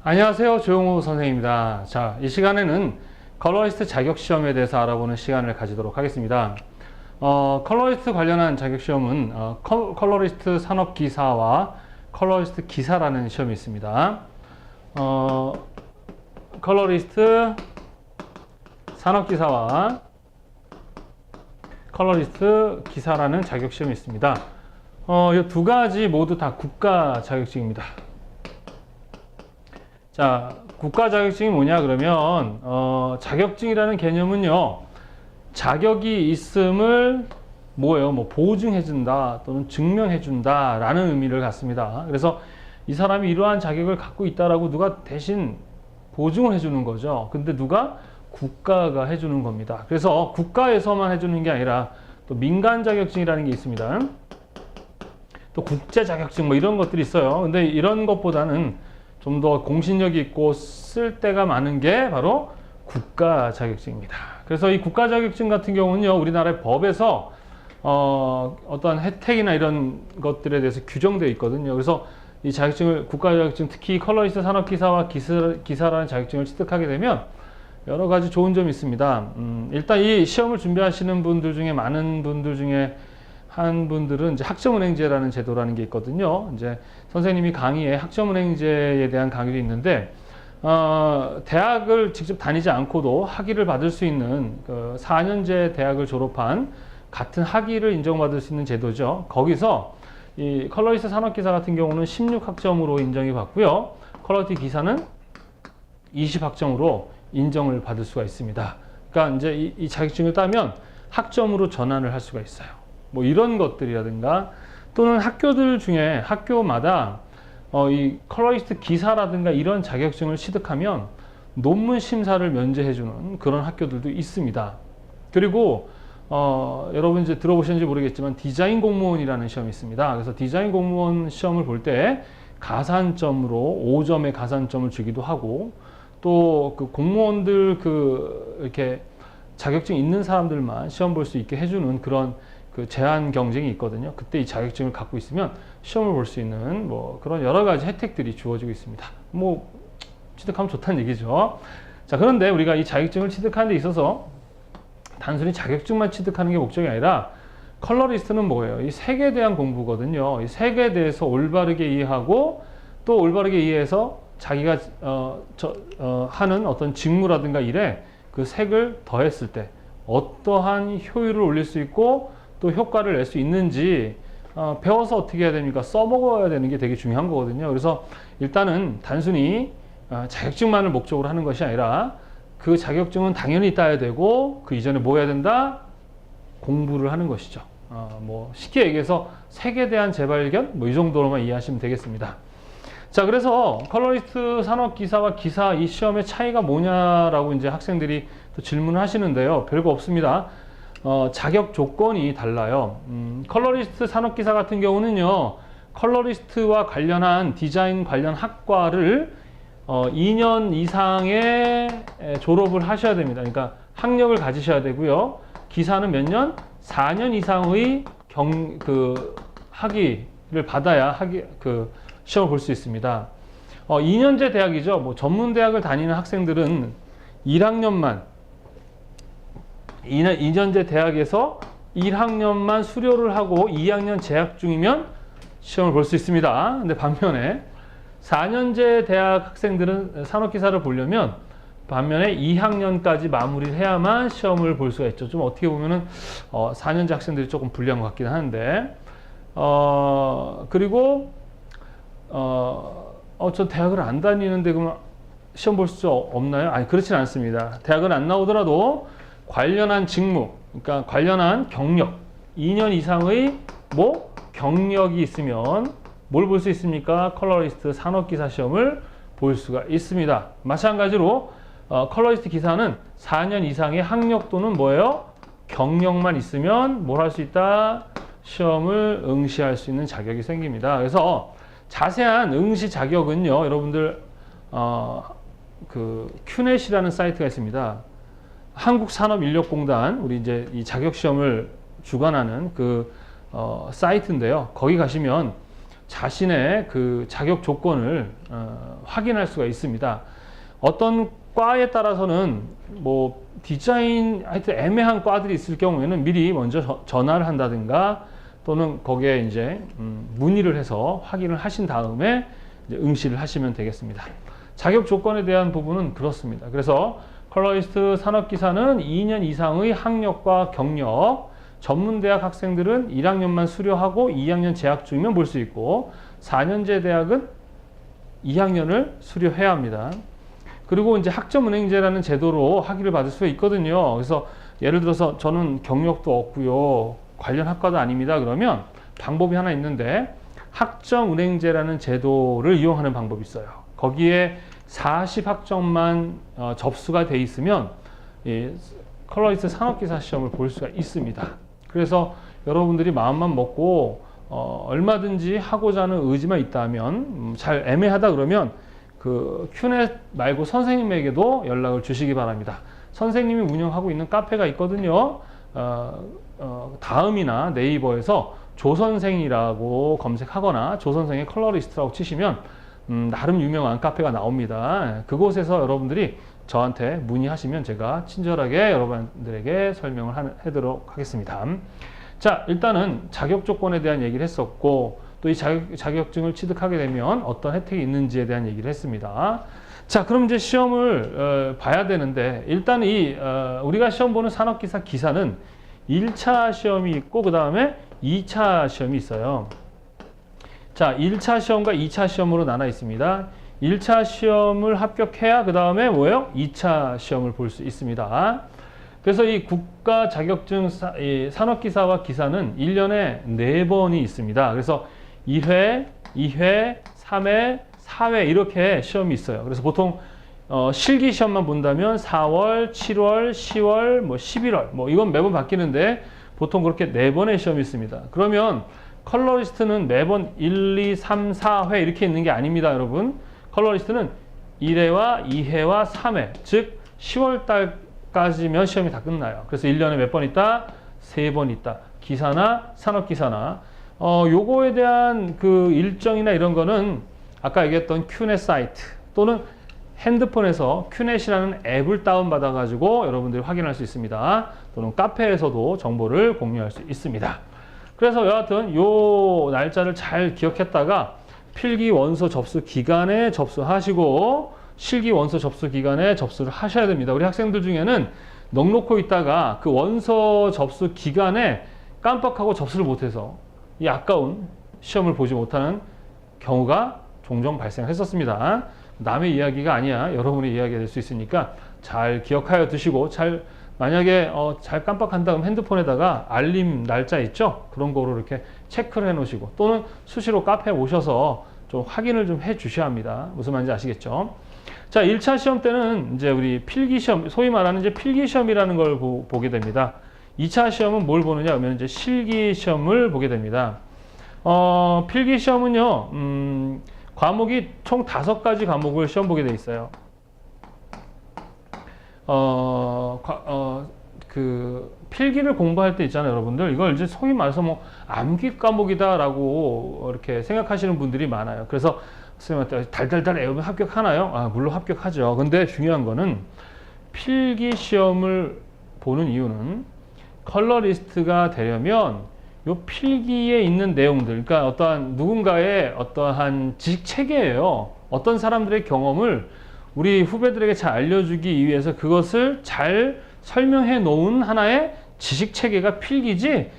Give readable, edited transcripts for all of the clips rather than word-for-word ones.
안녕하세요. 조용호 선생님입니다. 자, 이 시간에는 컬러리스트 자격시험에 대해서 알아보는 시간을 가지도록 하겠습니다. 컬러리스트 관련한 자격시험은 컬러리스트 산업기사와 컬러리스트 기사라는 시험이 있습니다. 컬러리스트 산업기사와 컬러리스트 기사라는 자격시험이 있습니다. 이 두 가지 모두 다 국가 자격증입니다. 자, 국가 자격증이 뭐냐 그러면 자격증이라는 개념은요, 자격이 있음을 뭐 보증해 준다 또는 증명해 준다 라는 의미를 갖습니다. 그래서 이 사람이 이러한 자격을 갖고 있다라고 누가 대신 보증을 해주는 거죠. 근데 누가? 국가가 해주는 겁니다. 그래서 국가에서만 해주는 게 아니라 또 민간 자격증이라는 게 있습니다. 또 국제 자격증 뭐 이런 것들이 있어요. 근데 이런 것보다는 좀 더 공신력이 있고 쓸 데가 많은 게 바로 국가 자격증입니다. 그래서 이 국가 자격증 같은 경우는요, 우리나라의 법에서 어떤 혜택이나 이런 것들에 대해서 규정되어 있거든요. 그래서 이 자격증을, 국가 자격증, 특히 컬러리스트 산업기사와 기사라는 자격증을 취득하게 되면 여러 가지 좋은 점이 있습니다. 일단 이 시험을 준비하시는 분들 중에 많은 분들 중에 한 분들은 이제 학점은행제라는 제도라는 게 있거든요. 이제 선생님이 강의에 학점은행제에 대한 강의도 있는데, 대학을 직접 다니지 않고도 학위를 받을 수 있는 그 4년제 대학을 졸업한 같은 학위를 인정받을 수 있는 제도죠. 거기서 이 컬러리스트 산업기사 같은 경우는 16학점으로 인정이 받고요. 컬러리스트 기사는 20학점으로 인정을 받을 수가 있습니다. 그러니까 이제 이 자격증을 따면 학점으로 전환을 할 수가 있어요. 뭐 이런 것들이라든가, 또는 학교들 중에 학교마다 이 컬러리스트 기사라든가 이런 자격증을 취득하면 논문 심사를 면제해주는 그런 학교들도 있습니다. 그리고 여러분 이제 들어보셨는지 모르겠지만 디자인 공무원이라는 시험이 있습니다. 그래서 디자인 공무원 시험을 볼 때 가산점으로 5점의 가산점을 주기도 하고, 또 그 공무원들 이렇게 자격증 있는 사람들만 시험 볼 수 있게 해주는 그런 그 제한 경쟁이 있거든요. 그때 이 자격증을 갖고 있으면 시험을 볼 수 있는 뭐 그런 여러 가지 혜택들이 주어지고 있습니다. 뭐 취득하면 좋다는 얘기죠. 자, 그런데 우리가 이 자격증을 취득하는 데 있어서 단순히 자격증만 취득하는 게 목적이 아니라, 컬러리스트는 뭐예요? 이 색에 대한 공부거든요. 이 색에 대해서 올바르게 이해하고, 또 올바르게 이해해서 자기가 하는 어떤 직무라든가 일에 그 색을 더했을 때 어떠한 효율을 올릴 수 있고 또 효과를 낼 수 있는지 배워서 어떻게 해야 됩니까? 써먹어야 되는 게 되게 중요한 거거든요. 그래서 일단은 단순히 자격증만을 목적으로 하는 것이 아니라, 그 자격증은 당연히 따야 되고 그 이전에 뭐 해야 된다? 공부를 하는 것이죠. 뭐 쉽게 얘기해서 색에 대한 재발견 뭐 이 정도로만 이해하시면 되겠습니다. 자, 그래서 컬러리스트 산업기사와 기사 이 시험의 차이가 뭐냐라고 이제 학생들이 또 질문을 하시는데요. 별거 없습니다. 자격 조건이 달라요. 컬러리스트 산업기사 같은 경우는요, 컬러리스트와 관련한 디자인 관련 학과를 2년 이상의 졸업을 하셔야 됩니다. 그러니까 학력을 가지셔야 되고요. 기사는 몇 년? 4년 이상의 학위를 받아야 시험을 볼 수 있습니다. 2년제 대학이죠. 뭐 전문대학을 다니는 학생들은 1학년만 2년제 대학에서 1학년만 수료를 하고 2학년 재학 중이면 시험을 볼 수 있습니다. 근데 반면에 4년제 대학 학생들은 산업기사를 보려면 반면에 2학년까지 마무리를 해야만 시험을 볼 수가 있죠. 좀 어떻게 보면은 4년제 학생들이 조금 불리한 것 같긴 하는데, 그리고 저 대학을 안 다니는데 그러면 시험 볼 수 없나요? 아니, 그렇진 않습니다. 대학을 안 나오더라도 관련한 직무, 그러니까 관련한 경력, 2년 이상의 뭐 경력이 있으면 뭘 볼 수 있습니까? 컬러리스트 산업기사 시험을 볼 수가 있습니다. 마찬가지로 컬러리스트 기사는 4년 이상의 학력 또는 뭐예요? 경력만 있으면 뭘 할 수 있다? 시험을 응시할 수 있는 자격이 생깁니다. 그래서 자세한 응시 자격은요, 여러분들 그 큐넷이라는 사이트가 있습니다. 한국산업인력공단, 우리 이제 이 자격 시험을 주관하는 그 사이트인데요. 거기 가시면 자신의 그 자격 조건을 확인할 수가 있습니다. 어떤 과에 따라서는 뭐 디자인 하여튼 애매한 과들이 있을 경우에는 미리 먼저 전화를 한다든가 또는 거기에 이제 문의를 해서 확인을 하신 다음에 이제 응시를 하시면 되겠습니다. 자격 조건에 대한 부분은 그렇습니다. 그래서 컬러리스트 산업기사는 2년 이상의 학력과 경력, 전문대학 학생들은 1학년만 수료하고 2학년 재학 중이면 볼 수 있고 4년제 대학은 2학년을 수료해야 합니다. 그리고 이제 학점은행제라는 제도로 학위를 받을 수 있거든요. 그래서 예를 들어서 저는 경력도 없고요. 관련 학과도 아닙니다. 그러면 방법이 하나 있는데 학점은행제라는 제도를 이용하는 방법이 있어요. 거기에 40학점만 접수가 돼 있으면 이 컬러리스트 산업기사 시험을 볼 수가 있습니다. 그래서 여러분들이 마음만 먹고 얼마든지 하고자 하는 의지만 있다면 잘 애매하다 그러면 그 큐넷 말고 선생님에게도 연락을 주시기 바랍니다. 선생님이 운영하고 있는 카페가 있거든요. 다음이나 네이버에서 조선생이라고 검색하거나 조선생의 컬러리스트라고 치시면 나름 유명한 카페가 나옵니다. 그곳에서 여러분들이 저한테 문의하시면 제가 친절하게 여러분들에게 설명을 하도록 하겠습니다. 자, 일단은 자격 조건에 대한 얘기를 했었고 또 이 자격증을 취득하게 되면 어떤 혜택이 있는지에 대한 얘기를 했습니다. 자, 그럼 이제 시험을 봐야 되는데 일단 우리가 시험 보는 산업기사 기사는 1차 시험이 있고 그 다음에 2차 시험이 있어요. 자, 1차 시험과 2차 시험으로 나눠 있습니다. 1차 시험을 합격해야 그 다음에 뭐예요? 2차 시험을 볼 수 있습니다. 그래서 이 국가 자격증 산업기사와 기사는 1년에 4번이 있습니다. 그래서 1회, 2회, 3회, 4회 이렇게 시험이 있어요. 그래서 보통 실기 시험만 본다면 4월, 7월, 10월, 뭐 11월 뭐 이건 매번 바뀌는데 보통 그렇게 4번의 시험이 있습니다. 그러면 컬러리스트는 매번 1, 2, 3, 4회 이렇게 있는 게 아닙니다, 여러분. 컬러리스트는 1회와 2회와 3회, 즉 10월 달까지면 시험이 다 끝나요. 그래서 1년에 몇 번 있다? 3번 있다. 기사나 산업기사나 요거에 대한 그 일정이나 이런 거는 아까 얘기했던 큐넷 사이트 또는 핸드폰에서 큐넷이라는 앱을 다운받아 가지고 여러분들이 확인할 수 있습니다. 또는 카페에서도 정보를 공유할 수 있습니다. 그래서 여하튼 요 날짜를 잘 기억했다가 필기 원서 접수 기간에 접수하시고 실기 원서 접수 기간에 접수를 하셔야 됩니다. 우리 학생들 중에는 넋놓고 있다가 그 원서 접수 기간에 깜빡하고 접수를 못해서 이 아까운 시험을 보지 못하는 경우가 종종 발생했었습니다. 남의 이야기가 아니야. 여러분의 이야기가 될 수 있으니까 잘 기억하여 두시고 만약에 잘 깜빡한 다음 핸드폰에다가 알림 날짜 있죠? 그런 거로 이렇게 체크를 해 놓으시고 또는 수시로 카페에 오셔서 좀 확인을 좀 해 주셔야 합니다. 무슨 말인지 아시겠죠? 자, 1차 시험 때는 이제 우리 필기시험, 소위 말하는 이제 필기시험이라는 걸 보게 됩니다. 2차 시험은 뭘 보느냐 하면 이제 실기시험을 보게 됩니다. 필기시험은요, 과목이 총 5가지 과목을 시험 보게 돼 있어요. 그 필기를 공부할 때 있잖아요, 여러분들. 이걸 이제 소위 말해서 뭐 암기 과목이다라고 이렇게 생각하시는 분들이 많아요. 그래서 선생님한테 달달달 외우면 합격하나요? 물론 합격하죠. 근데 중요한 거는 필기 시험을 보는 이유는 컬러리스트가 되려면 요 필기에 있는 내용들, 그러니까 어떠한 누군가의 어떠한 지식 체계예요. 어떤 사람들의 경험을 우리 후배들에게 잘 알려주기 위해서 그것을 잘 설명해 놓은 하나의 지식 체계가 필기지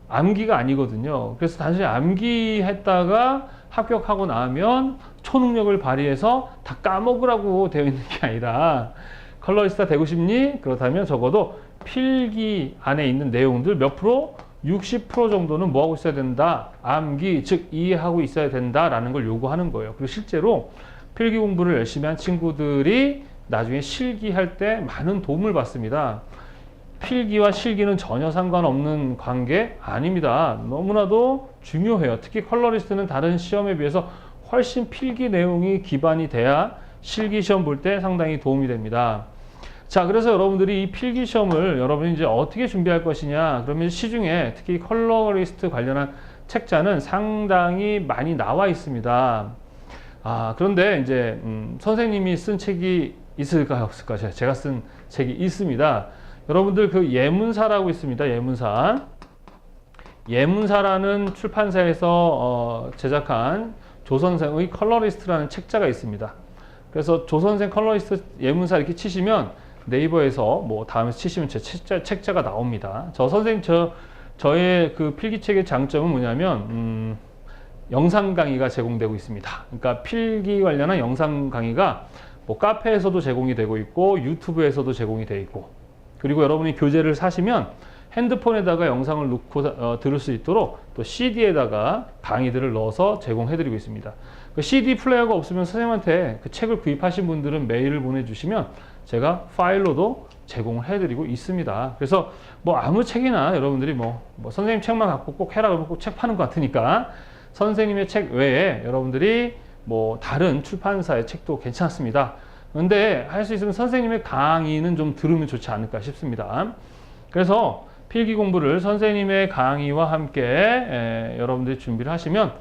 암기가 아니거든요. 그래서 단순히 암기했다가 합격하고 나면 초능력을 발휘해서 다 까먹으라고 되어 있는 게 아니라 컬러리스트가 되고 싶니? 그렇다면 적어도 필기 안에 있는 내용들 몇 프로? 60% 정도는 뭐 하고 있어야 된다? 암기, 즉 이해하고 있어야 된다라는 걸 요구하는 거예요. 그리고 실제로 필기 공부를 열심히 한 친구들이 나중에 실기할 때 많은 도움을 받습니다. 필기와 실기는 전혀 상관없는 관계 아닙니다. 너무나도 중요해요. 특히 컬러리스트는 다른 시험에 비해서 훨씬 필기 내용이 기반이 돼야 실기 시험 볼 때 상당히 도움이 됩니다. 자, 그래서 여러분들이 이 필기 시험을 여러분이 이제 어떻게 준비할 것이냐. 그러면 시중에 특히 컬러리스트 관련한 책자는 상당히 많이 나와 있습니다. 그런데 이제 선생님이 쓴 책이 있을까요, 없을까요? 제가 쓴 책이 있습니다. 여러분들 그 예문사라고 있습니다. 예문사라는 출판사에서 제작한 조선생의 컬러리스트라는 책자가 있습니다. 그래서 조선생 컬러리스트 예문사 이렇게 치시면 네이버에서 뭐 다음에서 치시면 제 책자가 나옵니다. 저의 그 필기책의 장점은 뭐냐면 영상 강의가 제공되고 있습니다. 그러니까 필기 관련한 영상 강의가 뭐 카페에서도 제공이 되고 있고 유튜브에서도 제공이 되어 있고, 그리고 여러분이 교재를 사시면 핸드폰에다가 영상을 넣고 들을 수 있도록 또 CD에다가 강의들을 넣어서 제공해드리고 있습니다. 그 CD 플레이어가 없으면 선생님한테 그 책을 구입하신 분들은 메일을 보내주시면 제가 파일로도 제공을 해드리고 있습니다. 그래서 뭐 아무 책이나 여러분들이 뭐 선생님 책만 갖고 꼭 해라 그러면 꼭 책 파는 것 같으니까 선생님의 책 외에 여러분들이 뭐 다른 출판사의 책도 괜찮습니다. 그런데 할 수 있으면 선생님의 강의는 좀 들으면 좋지 않을까 싶습니다. 그래서 필기 공부를 선생님의 강의와 함께 여러분들이 준비를 하시면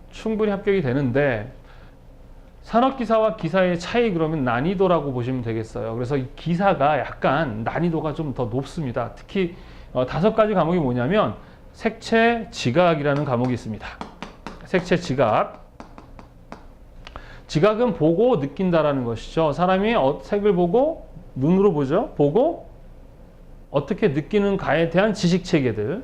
충분히 합격이 되는데, 산업기사와 기사의 차이 그러면 난이도라고 보시면 되겠어요. 그래서 이 기사가 약간 난이도가 좀 더 높습니다. 특히 5가지 과목이 뭐냐면 색채, 지각이라는 과목이 있습니다. 색채, 지각. 지각은 보고 느낀다라는 것이죠. 사람이 색을 보고 눈으로 보죠. 보고 어떻게 느끼는가에 대한 지식 체계들.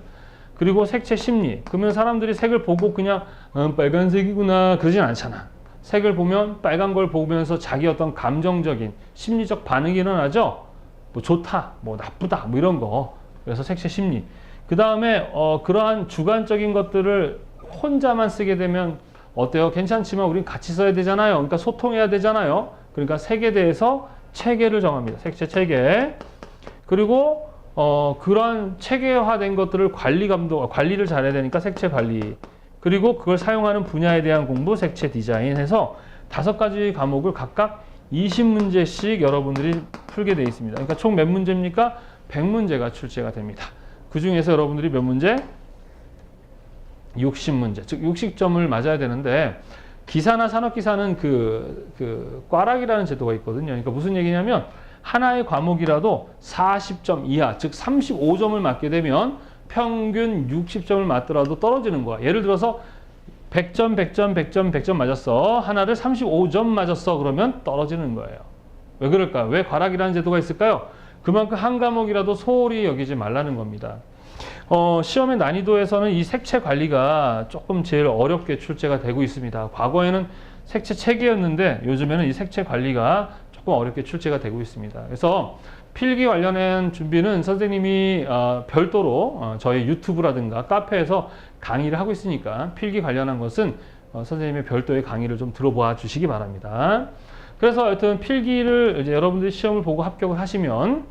그리고 색채 심리. 그러면 사람들이 색을 보고 그냥 빨간색이구나 그러진 않잖아. 색을 보면 빨간 걸 보면서 자기 어떤 감정적인 심리적 반응이 일어나죠. 뭐 좋다, 뭐 나쁘다, 뭐 이런 거. 그래서 색채 심리. 그 다음에 그러한 주관적인 것들을 혼자만 쓰게 되면 어때요? 괜찮지만 우린 같이 써야 되잖아요. 그러니까 소통해야 되잖아요. 그러니까 색에 대해서 체계를 정합니다. 색채 체계. 그리고 그러한 체계화된 것들을 관리를 잘해야 되니까 색채 관리. 그리고 그걸 사용하는 분야에 대한 공부, 색채 디자인 해서 5가지 과목을 각각 20문제씩 여러분들이 풀게 되어 있습니다. 그러니까 총 몇 문제입니까? 100문제가 출제가 됩니다. 그 중에서 여러분들이 몇 문제? 60문제, 즉 60점을 맞아야 되는데, 기사나 산업기사는 그 꽈락이라는 제도가 있거든요. 그러니까 무슨 얘기냐면 하나의 과목이라도 40점 이하, 즉 35점을 맞게 되면 평균 60점을 맞더라도 떨어지는 거야. 예를 들어서 100점, 100점, 100점, 100점 맞았어. 하나를 35점 맞았어. 그러면 떨어지는 거예요. 왜 그럴까요? 왜 꽈락이라는 제도가 있을까요? 그만큼 한 과목이라도 소홀히 여기지 말라는 겁니다. 시험의 난이도에서는 이 색채 관리가 조금 제일 어렵게 출제가 되고 있습니다. 과거에는 색채 체계였는데 요즘에는 이 색채 관리가 조금 어렵게 출제가 되고 있습니다. 그래서 필기 관련한 준비는 선생님이 별도로 저희 유튜브라든가 카페에서 강의를 하고 있으니까 필기 관련한 것은 선생님의 별도의 강의를 좀 들어봐 주시기 바랍니다. 그래서 하여튼 필기를 이제 여러분들이 시험을 보고 합격을 하시면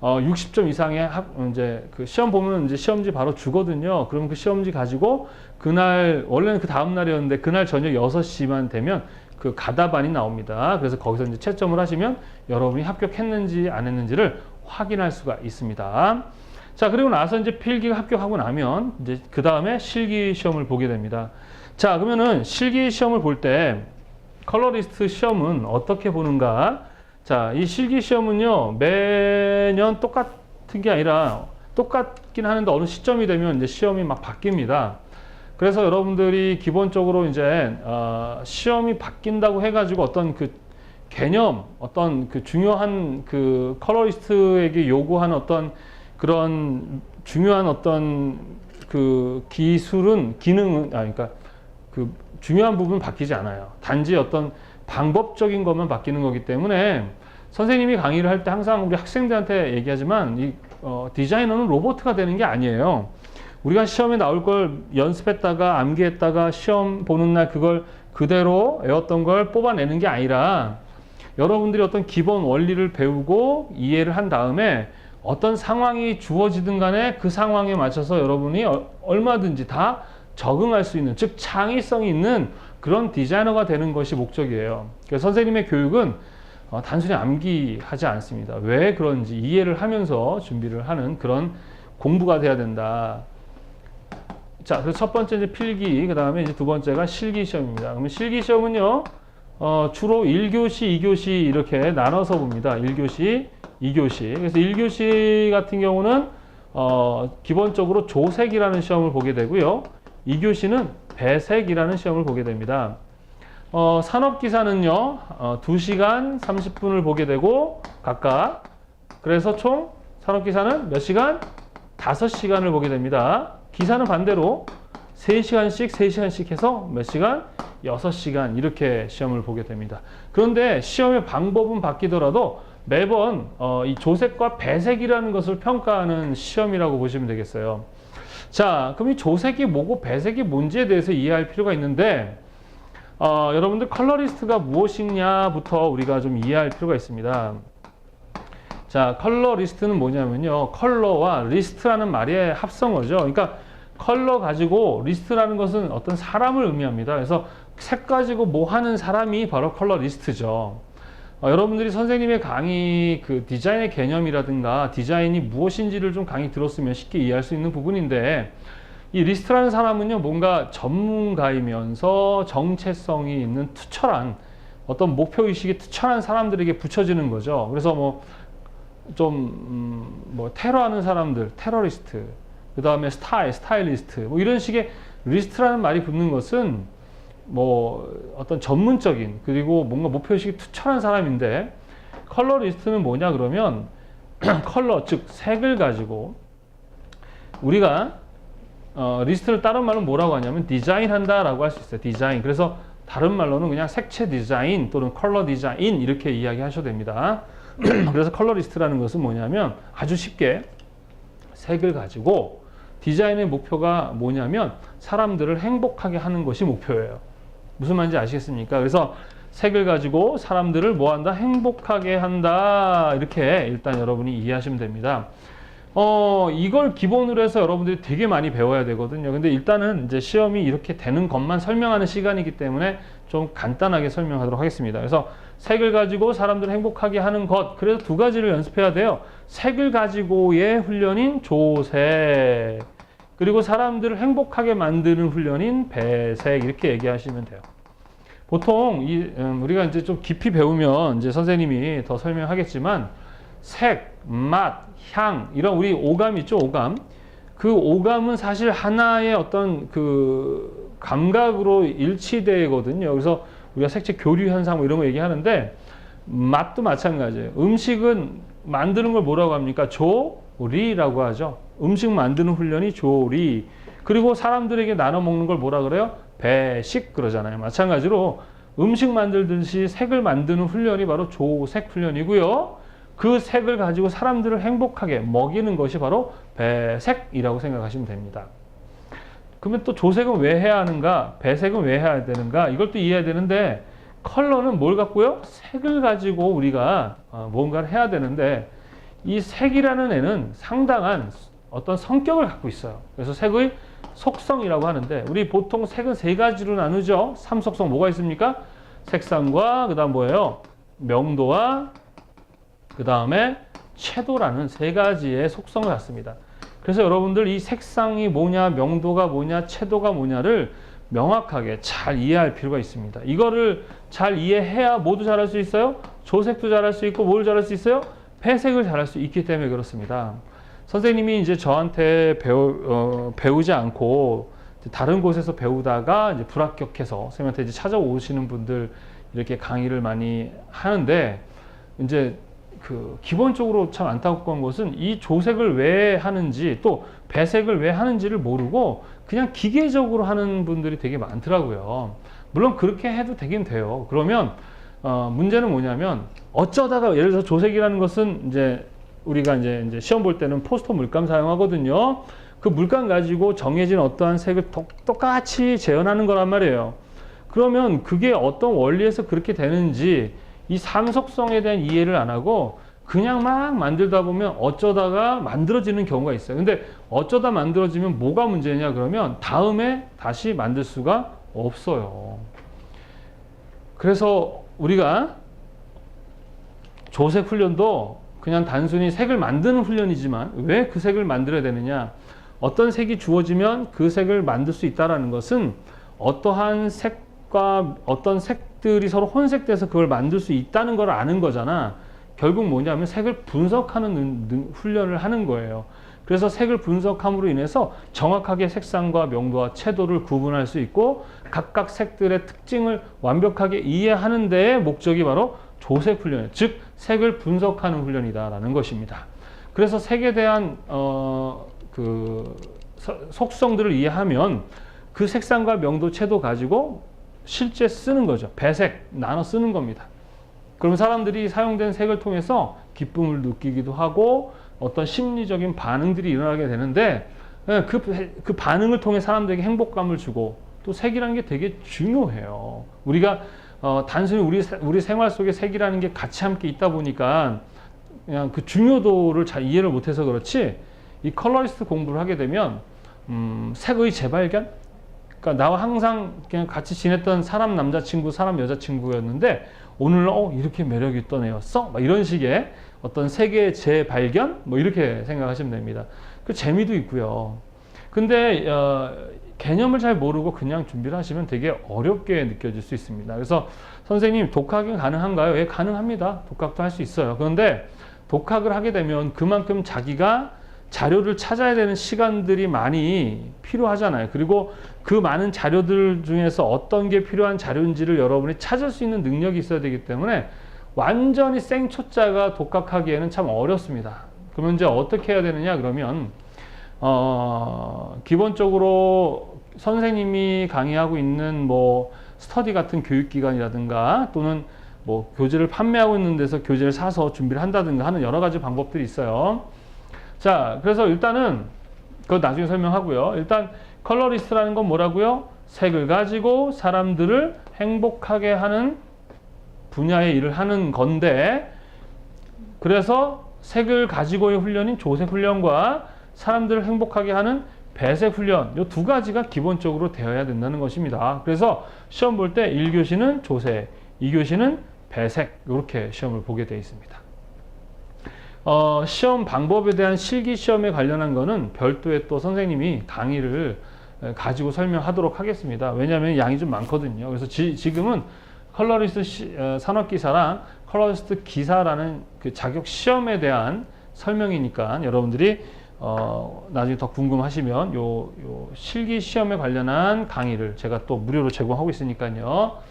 60점 이상의 이제 그 시험 보면 이제 시험지 바로 주거든요. 그러면 그 시험지 가지고 그날, 원래는 그 다음 날이었는데 그날 저녁 6시만 되면 그 가다반이 나옵니다. 그래서 거기서 이제 채점을 하시면 여러분이 합격했는지 안 했는지를 확인할 수가 있습니다. 자, 그리고 나서 이제 필기가 합격하고 나면 이제 그 다음에 실기 시험을 보게 됩니다. 자, 그러면은 실기 시험을 볼 때 컬러리스트 시험은 어떻게 보는가? 자, 이 실기 시험은요, 매년 똑같은 게 아니라 똑같긴 하는데 어느 시점이 되면 이제 시험이 막 바뀝니다. 그래서 여러분들이 기본적으로 이제 시험이 바뀐다고 해가지고 어떤 그 개념, 어떤 그 중요한 그 컬러리스트에게 요구하는 어떤 그런 중요한 어떤 그 기능은 그러니까 그 중요한 부분 바뀌지 않아요. 단지 어떤 방법적인 것만 바뀌는 거기 때문에 선생님이 강의를 할 때 항상 우리 학생들한테 얘기하지만 이 디자이너는 로봇가 되는 게 아니에요. 우리가 시험에 나올 걸 연습했다가 암기했다가 시험 보는 날 그걸 그대로 외웠던 걸 뽑아내는 게 아니라 여러분들이 어떤 기본 원리를 배우고 이해를 한 다음에 어떤 상황이 주어지든 간에 그 상황에 맞춰서 여러분이 얼마든지 다 적응할 수 있는, 즉 창의성이 있는 그런 디자이너가 되는 것이 목적이에요. 그래서 선생님의 교육은 단순히 암기하지 않습니다. 왜 그런지 이해를 하면서 준비를 하는 그런 공부가 돼야 된다. 자, 그래서 첫 번째 이제 필기, 그 다음에 이제 두 번째가 실기 시험입니다. 그러면 실기 시험은요, 주로 1교시, 2교시 이렇게 나눠서 봅니다. 1교시, 2교시. 그래서 1교시 같은 경우는 기본적으로 조색이라는 시험을 보게 되고요. 2교시는 배색이라는 시험을 보게 됩니다. 산업기사는요, 2시간 30분을 보게 되고, 각각. 그래서 총 산업기사는 몇 시간? 5시간을 보게 됩니다. 기사는 반대로 3시간씩, 3시간씩 해서 몇 시간? 6시간 이렇게 시험을 보게 됩니다. 그런데 시험의 방법은 바뀌더라도 매번 이 조색과 배색이라는 것을 평가하는 시험이라고 보시면 되겠어요. 자, 그럼 이 조색이 뭐고 배색이 뭔지에 대해서 이해할 필요가 있는데 여러분들 컬러리스트가 무엇이냐부터 우리가 좀 이해할 필요가 있습니다. 자, 컬러 리스트는 뭐냐면요, 컬러와 리스트라는 말의 합성어죠. 그러니까 컬러 가지고 리스트라는 것은 어떤 사람을 의미합니다. 그래서 색 가지고 뭐 하는 사람이 바로 컬러 리스트죠. 여러분들이 선생님의 강의 그 디자인의 개념이라든가 디자인이 무엇인지를 좀 강의 들었으면 쉽게 이해할 수 있는 부분인데, 이 리스트라는 사람은요, 뭔가 전문가이면서 정체성이 있는 투철한 어떤 목표의식이 투철한 사람들에게 붙여지는 거죠. 그래서 뭐 테러하는 사람들, 테러리스트, 그 다음에 스타일리스트, 뭐 이런 식의 리스트라는 말이 붙는 것은 뭐 어떤 전문적인, 그리고 뭔가 목표의식이 투철한 사람인데, 컬러 리스트는 뭐냐 그러면 컬러, 즉 색을 가지고 우리가 리스트를 다른 말로 뭐라고 하냐면 디자인 한다라고 할 수 있어요. 디자인. 그래서 다른 말로는 그냥 색채 디자인 또는 컬러 디자인 이렇게 이야기하셔도 됩니다. 그래서 컬러 리스트라는 것은 뭐냐면 아주 쉽게 색을 가지고 디자인의 목표가 뭐냐면 사람들을 행복하게 하는 것이 목표예요. 무슨 말인지 아시겠습니까? 그래서 색을 가지고 사람들을 뭐 한다? 행복하게 한다. 이렇게 일단 여러분이 이해하시면 됩니다. 이걸 기본으로 해서 여러분들이 되게 많이 배워야 되거든요. 근데 일단은 이제 시험이 이렇게 되는 것만 설명하는 시간이기 때문에 좀 간단하게 설명하도록 하겠습니다. 그래서 색을 가지고 사람들을 행복하게 하는 것, 그래서 두 가지를 연습해야 돼요. 색을 가지고의 훈련인 조색, 그리고 사람들을 행복하게 만드는 훈련인 배색, 이렇게 얘기하시면 돼요. 보통 우리가 이제 좀 깊이 배우면 이제 선생님이 더 설명하겠지만 색, 맛, 향 이런 우리 오감 있죠, 오감. 그 오감은 사실 하나의 어떤 그 감각으로 일치되거든요. 그래서 우리가 색채 교류 현상 뭐 이런 거 얘기하는데, 맛도 마찬가지예요. 음식은 만드는 걸 뭐라고 합니까? 조리라고 하죠. 음식 만드는 훈련이 조리. 그리고 사람들에게 나눠 먹는 걸 뭐라 그래요? 배식 그러잖아요. 마찬가지로 음식 만들듯이 색을 만드는 훈련이 바로 조색 훈련이고요. 그 색을 가지고 사람들을 행복하게 먹이는 것이 바로 배색이라고 생각하시면 됩니다. 그러면 또 조색은 왜 해야 하는가? 배색은 왜 해야 되는가? 이걸 또 이해해야 되는데, 컬러는 뭘 갖고요? 색을 가지고 우리가 뭔가를 해야 되는데, 이 색이라는 애는 상당한 어떤 성격을 갖고 있어요. 그래서 색의 속성이라고 하는데, 우리 보통 색은 세 가지로 나누죠. 3속성 뭐가 있습니까? 색상과 그 다음 뭐예요? 명도와 그 다음에 채도라는 세 가지의 속성을 갖습니다. 그래서 여러분들 이 색상이 뭐냐, 명도가 뭐냐, 채도가 뭐냐를 명확하게 잘 이해할 필요가 있습니다. 이거를 잘 이해해야 모두 잘할 수 있어요. 조색도 잘할 수 있고 뭘 잘할 수 있어요? 배색을 잘할 수 있기 때문에 그렇습니다. 선생님이 이제 저한테 배우지 않고 다른 곳에서 배우다가 이제 불합격해서 선생님한테 이제 찾아오시는 분들 이렇게 강의를 많이 하는데, 이제 그 기본적으로 참 안타까운 것은 이 조색을 왜 하는지 또 배색을 왜 하는지를 모르고 그냥 기계적으로 하는 분들이 되게 많더라고요. 물론 그렇게 해도 되긴 돼요. 그러면 문제는 뭐냐면, 어쩌다가 예를 들어서 조색이라는 것은 이제 우리가 이제 시험 볼 때는 포스터 물감 사용하거든요. 그 물감 가지고 정해진 어떠한 색을 똑같이 재현하는 거란 말이에요. 그러면 그게 어떤 원리에서 그렇게 되는지 이 삼속성에 대한 이해를 안 하고 그냥 막 만들다 보면 어쩌다가 만들어지는 경우가 있어요. 근데 어쩌다 만들어지면 뭐가 문제냐 그러면 다음에 다시 만들 수가 없어요. 그래서 우리가 조색 훈련도 그냥 단순히 색을 만드는 훈련이지만 왜 그 색을 만들어야 되느냐? 어떤 색이 주어지면 그 색을 만들 수 있다는 것은 어떠한 색과 어떤 색들이 서로 혼색돼서 그걸 만들 수 있다는 걸 아는 거잖아. 결국 뭐냐면 색을 분석하는 훈련을 하는 거예요. 그래서 색을 분석함으로 인해서 정확하게 색상과 명도와 채도를 구분할 수 있고 각각 색들의 특징을 완벽하게 이해하는 데의 목적이 바로 조색 훈련, 즉 색을 분석하는 훈련이다라는 것입니다. 그래서 색에 대한 속성들을 이해하면 그 색상과 명도, 채도 가지고 실제 쓰는 거죠. 배색, 나눠 쓰는 겁니다. 그러면 사람들이 사용된 색을 통해서 기쁨을 느끼기도 하고 어떤 심리적인 반응들이 일어나게 되는데 그 반응을 통해 사람들에게 행복감을 주고 또 색이라는 게 되게 중요해요. 우리가 단순히 우리 생활 속에 색이라는 게 같이 함께 있다 보니까 그냥 그 중요도를 잘 이해를 못해서 그렇지 이 컬러리스트 공부를 하게 되면 색의 재발견? 그러니까 나와 항상 그냥 같이 지냈던 사람 남자친구, 사람 여자친구였는데 오늘 이렇게 매력이 있던 애였어? 막 이런 식의 어떤 색의 재발견? 뭐 이렇게 생각하시면 됩니다. 그 재미도 있고요. 근데 개념을 잘 모르고 그냥 준비를 하시면 되게 어렵게 느껴질 수 있습니다. 그래서 선생님 독학이 가능한가요? 예, 가능합니다. 독학도 할 수 있어요. 그런데 독학을 하게 되면 그만큼 자기가 자료를 찾아야 되는 시간들이 많이 필요하잖아요. 그리고 그 많은 자료들 중에서 어떤 게 필요한 자료인지를 여러분이 찾을 수 있는 능력이 있어야 되기 때문에 완전히 생초짜가 독학하기에는 참 어렵습니다. 그러면 이제 어떻게 해야 되느냐 그러면 기본적으로 선생님이 강의하고 있는 뭐 스터디 같은 교육기관이라든가 또는 뭐 교재를 판매하고 있는 데서 교재를 사서 준비를 한다든가 하는 여러 가지 방법들이 있어요. 자, 그래서 일단은 그거 나중에 설명하고요. 일단 컬러리스트라는 건 뭐라고요? 색을 가지고 사람들을 행복하게 하는 분야의 일을 하는 건데, 그래서 색을 가지고의 훈련인 조색 훈련과 사람들을 행복하게 하는 배색 훈련, 이 두 가지가 기본적으로 되어야 된다는 것입니다. 그래서 시험 볼 때 1교시는 조색, 2교시는 배색, 이렇게 시험을 보게 되어 있습니다. 시험 방법에 대한 실기 시험에 관련한 거는 별도의 또 선생님이 강의를 가지고 설명하도록 하겠습니다. 왜냐하면 양이 좀 많거든요. 그래서 지금은 컬러리스트 산업기사랑 컬러리스트 기사라는 그 자격 시험에 대한 설명이니까 여러분들이 나중에 더 궁금하시면 요 실기 시험에 관련한 강의를 제가 또 무료로 제공하고 있으니까요.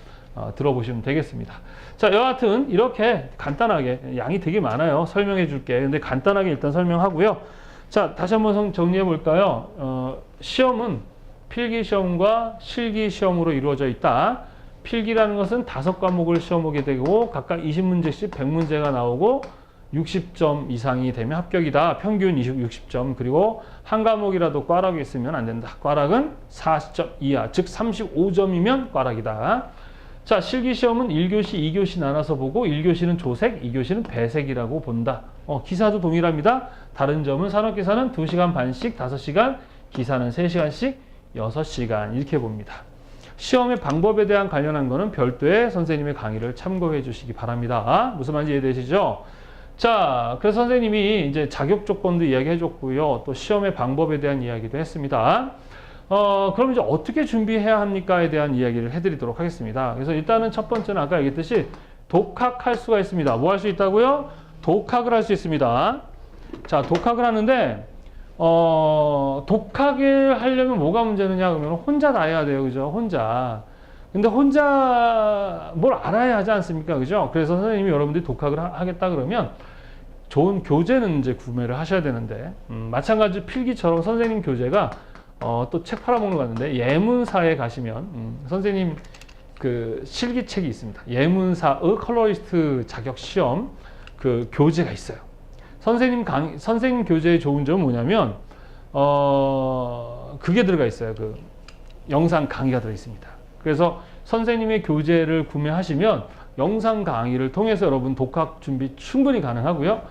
들어보시면 되겠습니다. 자, 여하튼 이렇게 간단하게 양이 되게 많아요. 설명해 줄게. 근데 간단하게 일단 설명하고요. 자, 다시 한번 정리해 볼까요? 시험은 필기 시험과 실기 시험으로 이루어져 있다. 필기라는 것은 5과목을 시험 보게 되고 각각 20문제씩 100문제가 나오고 60점 이상이 되면 합격이다. 평균 60점. 그리고 한 과목이라도 꽈락이 있으면 안 된다. 꽈락은 40점 이하, 즉 35점이면 꽈락이다. 자, 실기시험은 1교시, 2교시 나눠서 보고 1교시는 조색, 2교시는 배색이라고 본다. 기사도 동일합니다. 다른 점은 산업기사는 2시간 반씩 5시간, 기사는 3시간씩 6시간 이렇게 봅니다. 시험의 방법에 대한 관련한 거는 별도의 선생님의 강의를 참고해 주시기 바랍니다. 무슨 말인지 이해되시죠? 자, 그래서 선생님이 이제 자격 조건도 이야기해 줬고요. 또 시험의 방법에 대한 이야기도 했습니다. 그럼 이제 어떻게 준비해야 합니까에 대한 이야기를 해드리도록 하겠습니다. 그래서 일단은 첫 번째는 아까 얘기했듯이 독학할 수가 있습니다. 뭐 할 수 있다고요? 독학을 할 수 있습니다. 자, 독학을 하는데 독학을 하려면 뭐가 문제느냐 그러면 혼자 다 해야 돼요. 그죠? 혼자. 근데 혼자 뭘 알아야 하지 않습니까? 그죠? 그래서 선생님이 여러분들이 독학을 하겠다 그러면 좋은 교재는 이제 구매를 하셔야 되는데 마찬가지 필기처럼 선생님 교재가 또 책 팔아먹는 거 같은데 예문사에 가시면 선생님 그 실기책이 있습니다. 예문사의 컬러리스트 자격 시험 그 교재가 있어요. 선생님 교재의 좋은 점은 뭐냐면 그게 들어가 있어요. 그 영상 강의가 들어 있습니다. 그래서 선생님의 교재를 구매하시면 영상 강의를 통해서 여러분 독학 준비 충분히 가능하고요.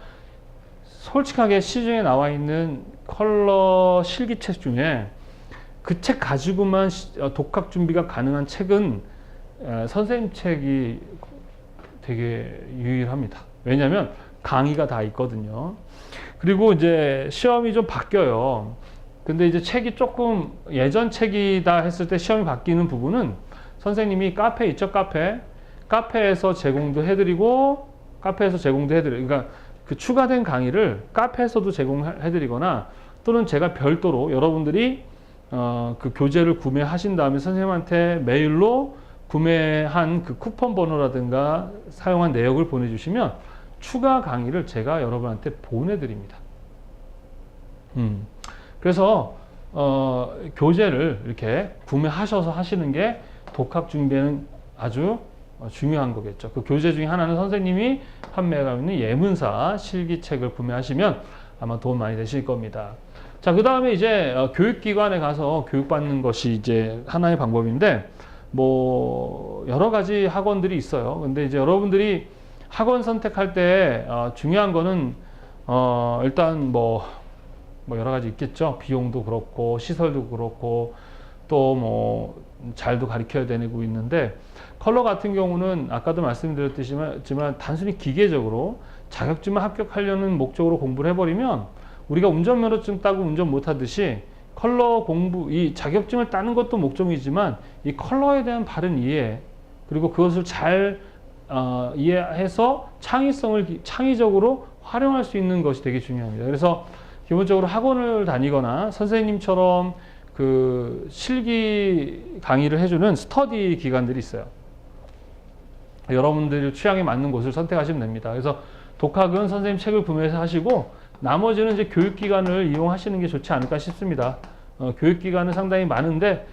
솔직하게 시중에 나와 있는 컬러 실기책 중에 그 책 가지고만 독학 준비가 가능한 책은 선생님 책이 되게 유일합니다. 왜냐하면 강의가 다 있거든요. 그리고 이제 시험이 좀 바뀌어요. 근데 이제 책이 조금 예전 책이다 했을 때 시험이 바뀌는 부분은 선생님이 카페 있죠, 카페에서 제공도 해드리고 그러니까 그 추가된 강의를 카페에서도 제공해드리거나 또는 제가 별도로 여러분들이 그 교재를 구매하신 다음에 선생님한테 메일로 구매한 그 쿠폰 번호라든가 사용한 내역을 보내주시면 추가 강의를 제가 여러분한테 보내드립니다. 그래서 교재를 이렇게 구매하셔서 하시는 게 독학 준비에는 아주 중요한 거겠죠. 그 교재 중에 하나는 선생님이 판매하고 있는 예문사 실기책을 구매하시면 아마 도움 많이 되실 겁니다. 자, 그 다음에 이제 교육기관에 가서 교육받는 것이 이제 하나의 방법인데, 뭐 여러 가지 학원들이 있어요. 근데 이제 여러분들이 학원 선택할 때 중요한 거는 일단 뭐 여러 가지 있겠죠. 비용도 그렇고 시설도 그렇고 또 뭐 잘도 가르쳐야 되고 있는데, 컬러 같은 경우는 아까도 말씀드렸지만 단순히 기계적으로 자격증만 합격하려는 목적으로 공부를 해버리면 우리가 운전면허증 따고 운전 못하듯이 컬러 공부, 이 자격증을 따는 것도 목적이지만 이 컬러에 대한 바른 이해, 그리고 그것을 잘 이해해서 창의적으로 활용할 수 있는 것이 되게 중요합니다. 그래서 기본적으로 학원을 다니거나 선생님처럼 그 실기 강의를 해주는 스터디 기관들이 있어요. 여러분들 취향에 맞는 곳을 선택하시면 됩니다. 그래서 독학은 선생님 책을 구매해서 하시고 나머지는 이제 교육기관을 이용하시는 게 좋지 않을까 싶습니다. 교육기관은 상당히 많은데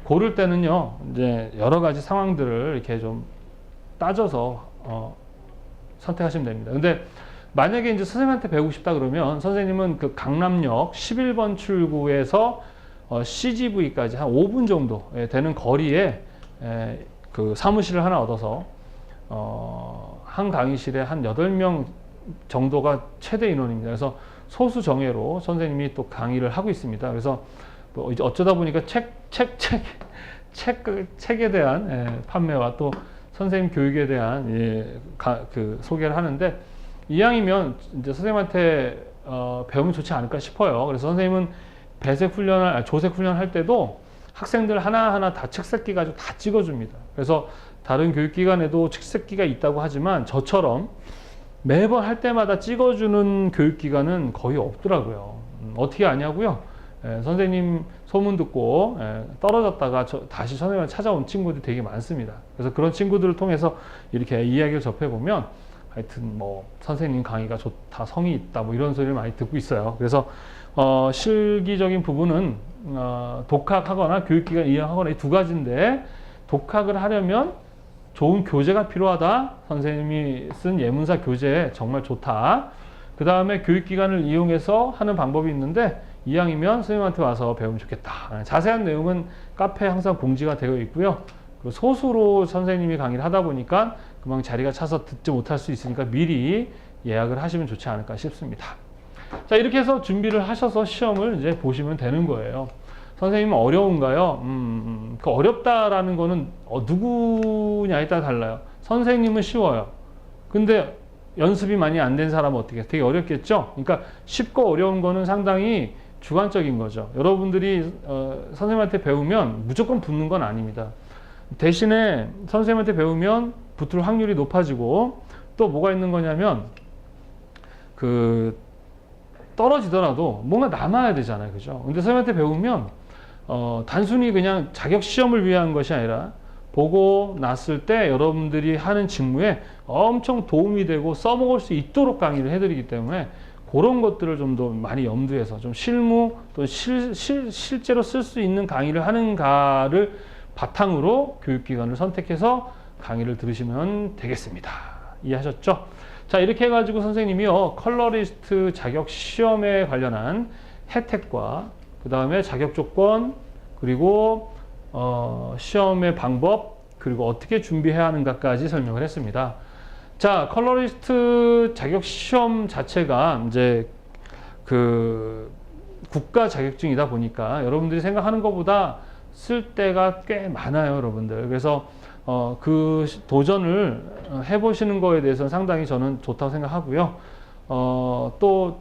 고를 때는요, 이제 여러 가지 상황들을 이렇게 좀 따져서 선택하시면 됩니다. 근데 만약에 이제 선생님한테 배우고 싶다 그러면 선생님은 그 강남역 11번 출구에서 CGV까지 한 5분 정도 되는 거리에 그 사무실을 하나 얻어서 한 강의실에 한 8명 정도가 최대 인원입니다. 그래서 소수 정예로 선생님이 또 강의를 하고 있습니다. 그래서 뭐 이제 어쩌다 보니까 책에 대한 판매와 또 선생님 교육에 대한 그 소개를 하는데, 이왕이면 이제 선생님한테 배우면 좋지 않을까 싶어요. 그래서 선생님은 조색 훈련을 할 때도 학생들 하나하나 다 책새끼 가지고 다 찍어줍니다. 그래서 다른 교육기관에도 책새끼가 있다고 하지만 저처럼 매번 할 때마다 찍어주는 교육기관은 거의 없더라고요. 어떻게 아냐고요? 선생님 소문 듣고 떨어졌다가 다시 선생님을 찾아온 친구들이 되게 많습니다. 그래서 그런 친구들을 통해서 이렇게 이야기를 접해보면 하여튼 뭐 선생님 강의가 좋다, 성의 있다, 뭐 이런 소리를 많이 듣고 있어요. 그래서 실기적인 부분은 독학하거나 교육기관 이용하거나 이 두 가지인데, 독학을 하려면 좋은 교재가 필요하다. 선생님이 쓴 예문사 교재 정말 좋다. 그 다음에 교육기관을 이용해서 하는 방법이 있는데, 이왕이면 선생님한테 와서 배우면 좋겠다. 자세한 내용은 카페에 항상 공지가 되어 있고요. 그리고 소수로 선생님이 강의를 하다 보니까 금방 자리가 차서 듣지 못할 수 있으니까 미리 예약을 하시면 좋지 않을까 싶습니다. 자, 이렇게 해서 준비를 하셔서 시험을 이제 보시면 되는 거예요. 선생님은 어려운가요? 그 어렵다라는 거는 누구냐에 따라 달라요. 선생님은 쉬워요. 근데 연습이 많이 안 된 사람은 어떻게 해요? 되게 어렵겠죠? 그러니까 쉽고 어려운 거는 상당히 주관적인 거죠. 여러분들이 선생님한테 배우면 무조건 붙는 건 아닙니다. 대신에 선생님한테 배우면 붙을 확률이 높아지고, 또 뭐가 있는 거냐면 그 떨어지더라도 뭔가 남아야 되잖아요. 그죠? 근데 선생님한테 배우면 단순히 그냥 자격 시험을 위한 것이 아니라 보고 났을 때 여러분들이 하는 직무에 엄청 도움이 되고 써먹을 수 있도록 강의를 해드리기 때문에 그런 것들을 좀 더 많이 염두해서 좀 실무 또 실제로 쓸 수 있는 강의를 하는가를 바탕으로 교육기관을 선택해서 강의를 들으시면 되겠습니다. 이해하셨죠? 자, 이렇게 해가지고 선생님이요, 컬러리스트 자격 시험에 관련한 혜택과 그 다음에 자격 조건, 그리고 시험의 방법, 그리고 어떻게 준비해야 하는가까지 설명을 했습니다. 자, 컬러리스트 자격 시험 자체가 이제 그 국가 자격증이다 보니까 여러분들이 생각하는 것보다 쓸 때가 꽤 많아요, 여러분들. 그래서 그 도전을 해보시는 거에 대해서는 상당히 저는 좋다고 생각하고요. 또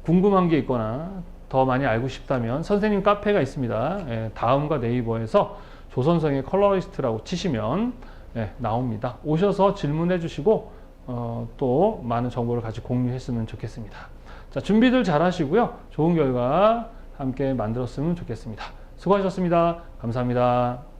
궁금한 게 있거나 더 많이 알고 싶다면 선생님 카페가 있습니다. 예, 다음과 네이버에서 조선성의 컬러리스트라고 치시면 나옵니다. 오셔서 질문해 주시고 또 많은 정보를 같이 공유했으면 좋겠습니다. 자, 준비들 잘 하시고요. 좋은 결과 함께 만들었으면 좋겠습니다. 수고하셨습니다. 감사합니다.